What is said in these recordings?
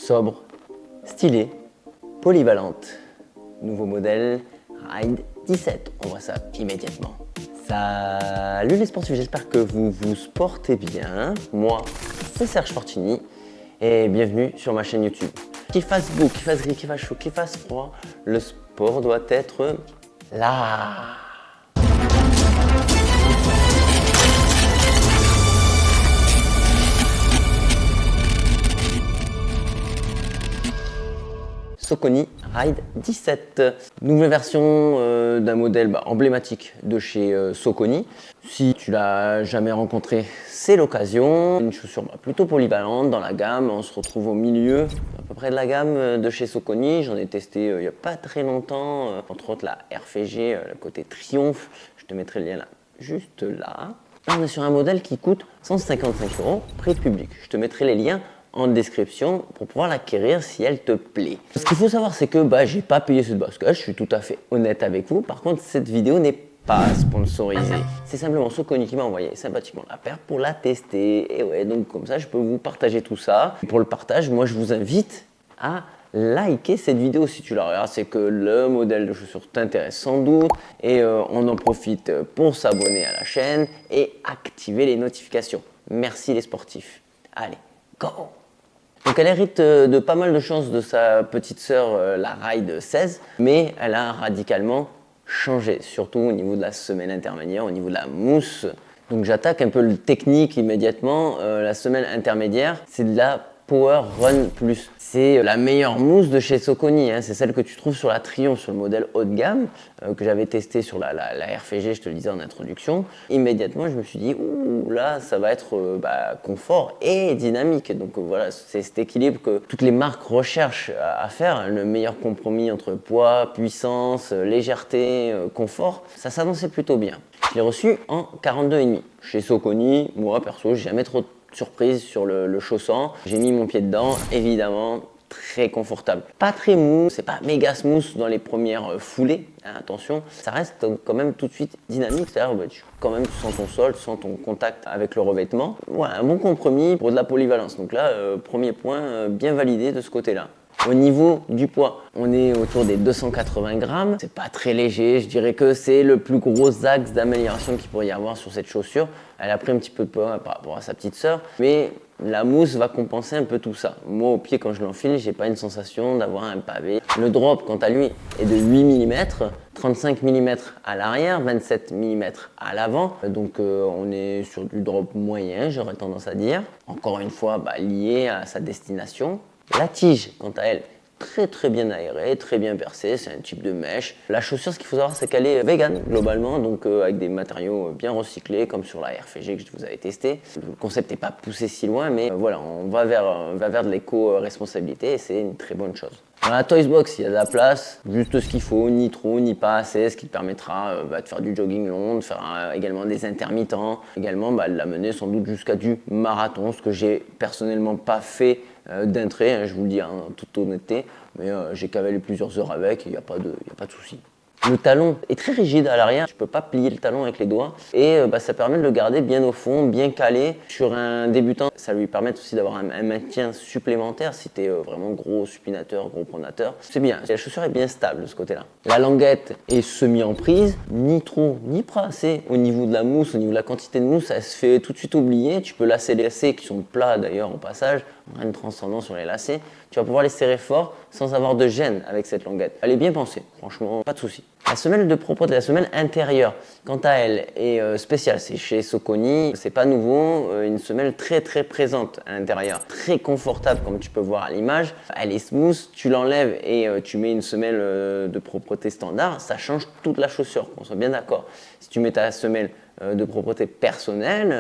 sobre, stylée, polyvalente. Nouveau modèle Ride 17, on voit ça immédiatement. Salut les sportifs, j'espère que vous vous portez bien. Moi, c'est Serge Fortini et bienvenue sur ma chaîne YouTube. Qu'il fasse beau, qu'il fasse gris, qu'il fasse chaud, qu'il fasse froid, le sport doit être là. Saucony Ride 17, nouvelle version d'un modèle emblématique de chez Saucony. Si tu l'as jamais rencontré, c'est l'occasion. Une chaussure plutôt polyvalente dans la gamme. On se retrouve au milieu à peu près de la gamme de chez Saucony. J'en ai testé il n'y a pas très longtemps, entre autres la RFG, le côté Triomphe. Je te mettrai le lien là, juste là. Là, on est sur un modèle qui coûte 155 €, prix public. Je te mettrai les liens en description pour pouvoir l'acquérir si elle te plaît. Ce qu'il faut savoir, c'est que j'ai pas payé cette basket, je suis tout à fait honnête avec vous. Par contre, cette vidéo n'est pas sponsorisée. C'est simplement Saucony qui m'a envoyé sympathiquement la paire pour la tester. Et ouais, donc comme ça, je peux vous partager tout ça. Et pour le partage, moi, je vous invite à liker cette vidéo si tu la regardes. C'est que le modèle de chaussure t'intéresse sans doute. Et on en profite pour s'abonner à la chaîne et activer les notifications. Merci les sportifs. Allez, go! Donc elle hérite de pas mal de choses de sa petite sœur, la Ride 16, mais elle a radicalement changé, surtout au niveau de la semelle intermédiaire, au niveau de la mousse. Donc j'attaque un peu le technique immédiatement. La semelle intermédiaire, c'est de la Power Run Plus. C'est la meilleure mousse de chez Saucony, c'est celle que tu trouves sur la Triomphe, sur le modèle haut de gamme, que j'avais testé sur la RFG, je te le disais en introduction. Immédiatement, je me suis dit, ouh, là, ça va être confort et dynamique. Donc voilà, c'est cet équilibre que toutes les marques recherchent à faire, le meilleur compromis entre poids, puissance, légèreté, confort. Ça s'annonçait plutôt bien. Je l'ai reçu en 42,5. Chez Saucony, moi, perso, j'ai jamais trop surprise sur le chaussant. J'ai mis mon pied dedans, évidemment, très confortable. Pas très mou, c'est pas méga smooth dans les premières foulées, attention. Ça reste quand même tout de suite dynamique, c'est-à-dire quand même tu sens ton sol, tu sens ton contact avec le revêtement. Ouais, un bon compromis pour de la polyvalence. Donc là, premier point bien validé de ce côté-là. Au niveau du poids, on est autour des 280 grammes. C'est pas très léger, je dirais que c'est le plus gros axe d'amélioration qu'il pourrait y avoir sur cette chaussure. Elle a pris un petit peu de poids par rapport à sa petite sœur, mais la mousse va compenser un peu tout ça. Moi, au pied, quand je l'enfile, j'ai pas une sensation d'avoir un pavé. Le drop, quant à lui, est de 8 mm, 35 mm à l'arrière, 27 mm à l'avant. Donc, on est sur du drop moyen, j'aurais tendance à dire. Encore une fois, lié à sa destination. La tige, quant à elle, très bien aérée, très bien percée, c'est un type de mèche. La chaussure, ce qu'il faut savoir, c'est qu'elle est vegan globalement, donc avec des matériaux bien recyclés, comme sur la RFG que je vous avais testé. Le concept n'est pas poussé si loin, mais voilà, on va vers de l'éco-responsabilité et c'est une très bonne chose. Dans la Toys Box, il y a de la place, juste ce qu'il faut, ni trop, ni pas assez, ce qui te permettra de faire du jogging long, de faire également des intermittents, également de la mener sans doute jusqu'à du marathon, ce que j'ai personnellement pas fait d'un trait, je vous le dis en toute honnêteté, mais j'ai cavalé plusieurs heures avec, il n'y a pas de souci. Le talon est très rigide à l'arrière, tu ne peux pas plier le talon avec les doigts et ça permet de le garder bien au fond, bien calé. Sur un débutant, ça lui permet aussi d'avoir un maintien supplémentaire si tu es vraiment gros supinateur, gros pronateur. C'est bien, la chaussure est bien stable de ce côté-là. La languette est semi-emprise, ni trop ni pas assez au niveau de la mousse, au niveau de la quantité de mousse, elle se fait tout de suite oublier. Tu peux lasser les lacets qui sont plats d'ailleurs au passage, rien de transcendant sur les lacets. Tu vas pouvoir les serrer fort sans avoir de gêne avec cette languette. Elle est bien pensée, franchement, pas de souci. La semelle de propreté, la semelle intérieure, quant à elle, est spéciale. C'est chez Saucony, c'est pas nouveau, une semelle très présente à l'intérieur, très confortable comme tu peux voir à l'image. Elle est smooth, tu l'enlèves et tu mets une semelle de propreté standard, ça change toute la chaussure, qu'on soit bien d'accord. Si tu mets ta semelle de propreté personnelle,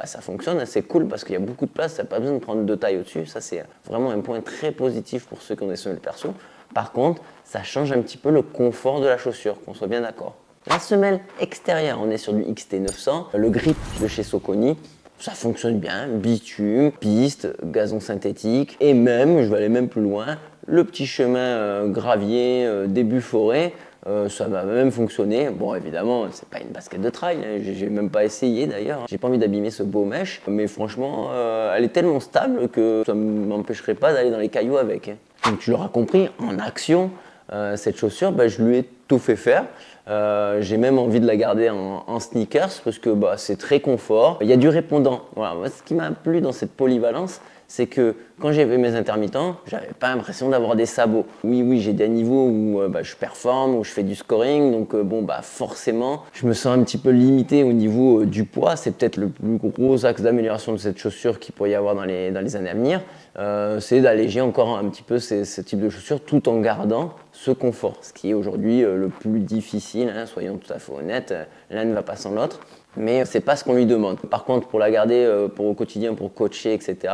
ça fonctionne, c'est cool parce qu'il y a beaucoup de place, tu n'as pas besoin de prendre deux tailles au-dessus, ça c'est vraiment un point très positif pour ceux qui ont des semelles perso. Par contre, ça change un petit peu le confort de la chaussure, qu'on soit bien d'accord. La semelle extérieure, on est sur du XT900, le grip de chez Saucony, ça fonctionne bien, bitume, piste, gazon synthétique et même, je vais aller même plus loin, le petit chemin gravier, début forêt, Ça va même fonctionner. Bon, évidemment, c'est pas une basket de trail, hein. J'ai même pas essayé d'ailleurs. J'ai pas envie d'abîmer ce beau mesh, mais franchement, elle est tellement stable que ça m'empêcherait pas d'aller dans les cailloux avec, hein. Donc tu l'auras compris, en action, cette chaussure, bah, je lui ai tout fait faire. J'ai même envie de la garder en sneakers parce que bah, c'est très confort. Il y a du répondant. Voilà. Moi, ce qui m'a plu dans cette polyvalence, c'est que quand j'avais mes intermittents, j'avais pas l'impression d'avoir des sabots. Oui, j'ai des niveaux où bah, je performe, où je fais du scoring, donc bon, bah, forcément, je me sens un petit peu limité au niveau du poids. C'est peut-être le plus gros axe d'amélioration de cette chaussure qu'il pourrait y avoir dans les années à venir. C'est d'alléger encore un petit peu ce type de chaussures tout en gardant ce confort, ce qui est aujourd'hui le plus difficile, hein, soyons tout à fait honnêtes, l'un ne va pas sans l'autre. Mais c'est pas ce qu'on lui demande. Par contre, pour la garder pour au quotidien, pour coacher, etc.,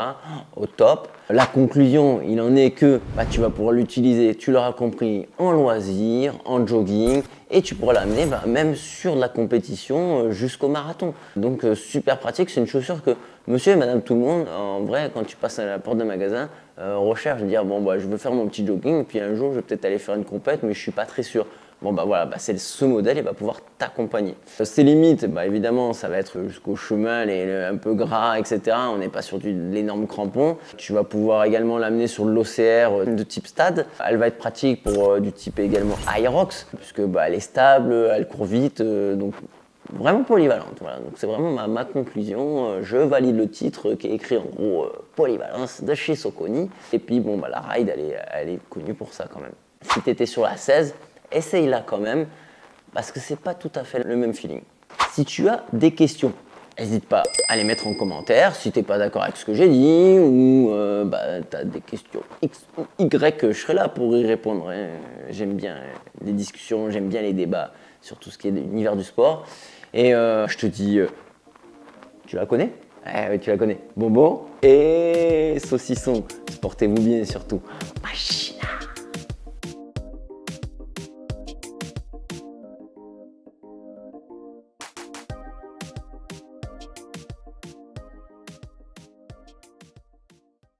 au top. La conclusion, il en est que bah, tu vas pouvoir l'utiliser, tu l'auras compris, en loisir, en jogging, et tu pourras l'amener bah, même sur de la compétition jusqu'au marathon. Donc super pratique, c'est une chaussure que monsieur et madame tout le monde, en vrai, quand tu passes à la porte d'un magasin, recherche, dire bon bah je veux faire mon petit jogging, puis un jour je vais peut-être aller faire une compète, mais je suis pas très sûr. Bon bah voilà, bah c'est ce modèle, il va pouvoir t'accompagner. Ses limites, bah évidemment, ça va être jusqu'au chemin, un peu gras, etc. On n'est pas sur de l'énorme crampon. Tu vas pouvoir également l'amener sur de l'OCR de type stade. Elle va être pratique pour du type également Aerox, puisque bah, elle est stable, elle court vite, donc vraiment polyvalente. Voilà. Donc c'est vraiment ma conclusion. Je valide le titre qui est écrit en gros polyvalence de chez Saucony. Et puis bon, bah, la ride, elle est connue pour ça quand même. Si tu étais sur la 16, essaye-la quand même, parce que c'est pas tout à fait le même feeling. Si tu as des questions, n'hésite pas à les mettre en commentaire. Si tu n'es pas d'accord avec ce que j'ai dit, ou bah, tu as des questions X ou Y, je serai là pour y répondre, hein. J'aime bien les discussions, j'aime bien les débats sur tout ce qui est de l'univers du sport. Et je te dis, tu la connais? Oui, tu la connais. Bonbon et saucisson, portez-vous bien surtout.